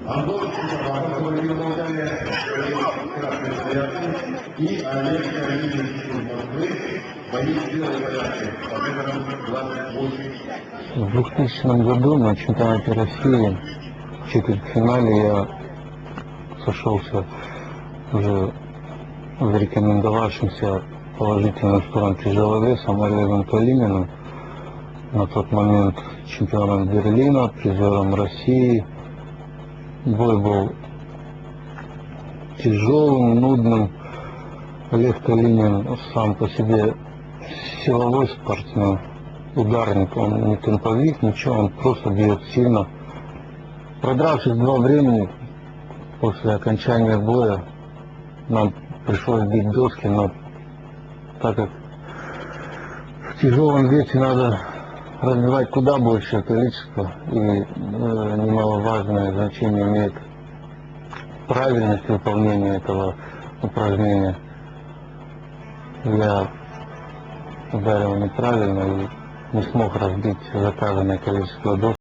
Антон Шутов, говорил Молдавия, красный стоящий, и Олег Каролинович из Москвы, боец белой порядки, по номерам 28. В 2000 году на чемпионате России в четвертьфинале я сошелся уже зарекомендовавшимся положительным вторым тяжеловесом Олегом Калининым, на тот момент чемпионом Берлина, призером России. Бой был тяжелым, нудным. Олег Калинин сам по себе силовой спортсмен, ударник, он не темповик, ничего, он просто бьет сильно. Продравшись два времени после окончания боя, нам пришлось бить доски, но так как в тяжелом весе надо разбивать куда большее количество, и немаловажное значение имеет правильность выполнения этого упражнения. Я ударил неправильно и не смог разбить заказанное количество досок.